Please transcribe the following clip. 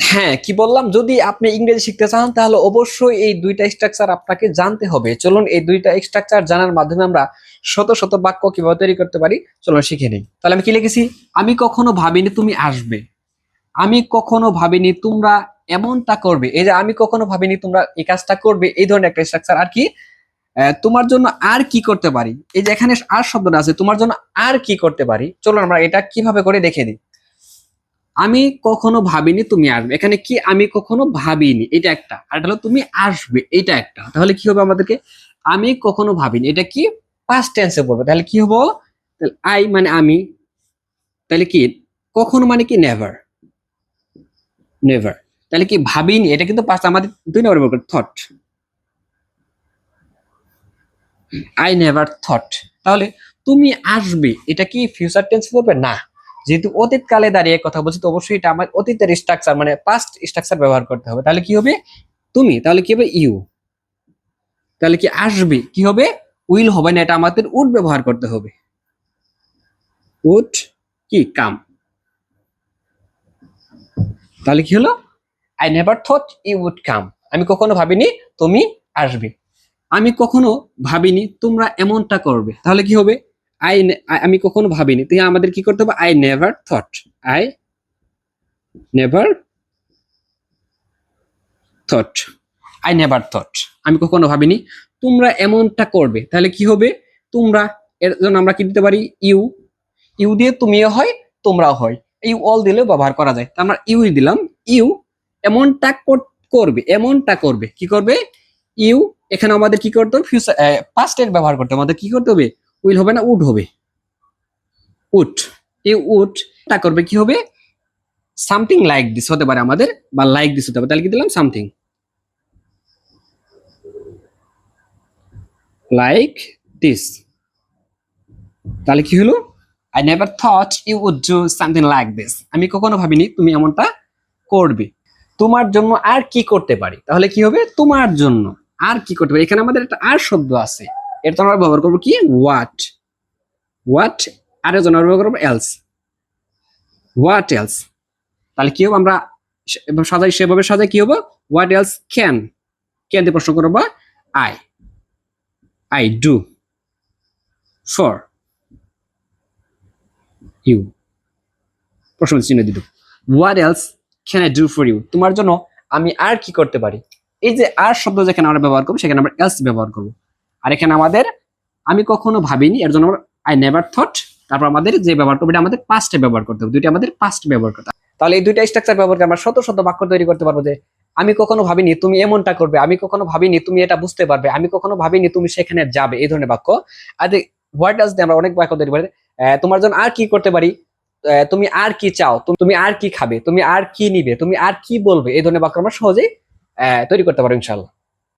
হ্যাঁ, কি বললাম, যদি আপনি ইংরেজি শিখতে চান তাহলে অবশ্যই এই দুইটা স্ট্রাকচার আপনাকে জানতে হবে। চলুন এই দুইটা স্ট্রাকচার জানার মাধ্যমে আমরা শত শত বাক্য কিভাবে তৈরি করতে পারি চলুন শিখে নিই। তাহলে আমি কি লিখেছি? আমি কখনো ভাবিনি তুমি আসবে, আমি কখনো ভাবিনি তোমরা এমনটা করবে। এই যে আমি কখনো ভাবিনি তোমরা এই কাজটা করবে, এই ধরনের একটা স্ট্রাকচার। আর কি তোমার জন্য আর কি করতে পারি, এই যে এখানে আর শব্দটা আছে, তোমার জন্য আর কি করতে পারি। চলুন আমরা এটা কিভাবে করে দেখে দিই। আমি কখনো ভাবিনি তুমি আসবে, এখানে কি আমি কখনো ভাবিনি এটা একটা, আর এটা হলো তুমি আসবে এটা একটা। তাহলে কি হবে আমাদেরকে? আমি কখনো ভাবিনি এটা কি পাস্ট টেন্সে পড়বে, তাহলে কি হবো? আই মানে আমি, তাহলে কি কখনো মানে কি নেভার, নেভার। তাহলে কি ভাবিনি এটা কিন্তু পাস্ট, আমাদের 2 নম্বর ব্যবহার থট, আই নেভার থট। তাহলে তুমি আসবে এটা কি ফিউচার টেন্স পড়বে না, যেহেতু অতীত কালে দাঁড়িয়ে কথা বলছি তো অবশ্যই এটা আমার অতীতের স্ট্রাকচার মানে পাস্ট স্ট্রাকচার ব্যবহার করতে হবে। তাহলে কি হবে? তুমি, তাহলে কি হবে? ইউ। তাহলে কি আসবে কি হবে? উইল হবে না, এটা আমাদের উড ব্যবহার করতে হবে। উড কি কাম। তাহলে কি হলো? I never thought you would come, আমি কখনো ভাবিনি তুমি আসবে। আমি কখনো ভাবিনি তোমরা এমনটা করবে, তাহলে কি হবে? আমি কখনো ভাবিনি, তাই আমাদের কি করতে হবে? I never thought, I never thought, I never thought, আমি কখনো ভাবিনি তোমরা এমনটা করবে। তাহলে কি হবে? তোমরা, এর জন্য আমরা কি দিতে পারি? ইউ। ইউ দিয়ে তুমিও হয় তোমরাও হয়, ইউ অল দিলেও ব্যবহার করা যায়। আমরা ইউ দিলাম। ইউ এমনটা করবে, এমনটা করবে, কি করবে? ইউ। এখানে আমাদের কি করতে হবে? ফিউচার পাস্ট টেন্স ব্যবহার করতে হবে। আমাদের কি করতে হবে? উইল হবে না, উড হবে। উড, ইউ উড টা করবে, কি হবে? সামথিং লাইক দিস হতে পারে আমাদের, বা লাইক দিস হতে পারে। তাহলে কি দিলাম? Something like this. তাহলে কি হলো? I never thought you would do something like this, আমি কখনো ভাবিনি তুমি এমনটা করবে। তোমার জন্য আর কি করতে পারি, তাহলে কি হবে? তোমার জন্য আর কি করতে পারি, এখানে আমাদের একটা আর শব্দ আছে, এর তো আমরা ব্যবহার করবো কি? হোয়াট। হোয়াট, আর এর জন্য ব্যবহার করবো এলস। What else. তাহলে কি হবে? আমরা সাজাই, সেভাবে সাজাই কি হবো? হোয়াট এলস ক্যান, ক্যান দিয়ে প্রশ্ন করবো I, I do for you, প্রশ্ন চিহ্ন দিল। What else can I do for you, তোমার জন্য আমি আর কি করতে পারি। এই যে আর শব্দ যেখানে আমরা ব্যবহার করবো সেখানে আমরা এলস ব্যবহার করবো। আর এখানে আমাদের আমি কখনো ভাবিনি, এর জন্য আই নেভার থট। তারপর আমাদের যে ব্যবহার করবো এটা আমাদের পাস্টে ব্যবহার করতে হবে, দুইটা আমাদের পাস্ট ব্যবহার করতে হবে। তাহলে এই দুইটা স্ট্রাকচার ব্যবহার করে আমরা শত শত বাক্য তৈরি করতে পারবো। যে আমি কখনো ভাবিনি তুমি এমনটা করবে, আমি কখনো ভাবিনি তুমি এটা বুঝতে পারবে, আমি কখনো ভাবিনি তুমি সেখানে যাবে, এই ধরনের বাক্য। আর হোয়াট এলস দিয়ে আমরা অনেক বাক্য তৈরি করি। তোমার জন্য আর কি করতে পারি, তুমি আর কি চাও, তুমি আর কি খাবে, তুমি আর কি নিবে, তুমি আর কি বলবে, এই ধরনের বাক্য আমরা সহজেই তৈরি করতে পারবো ইনশাল্লাহ।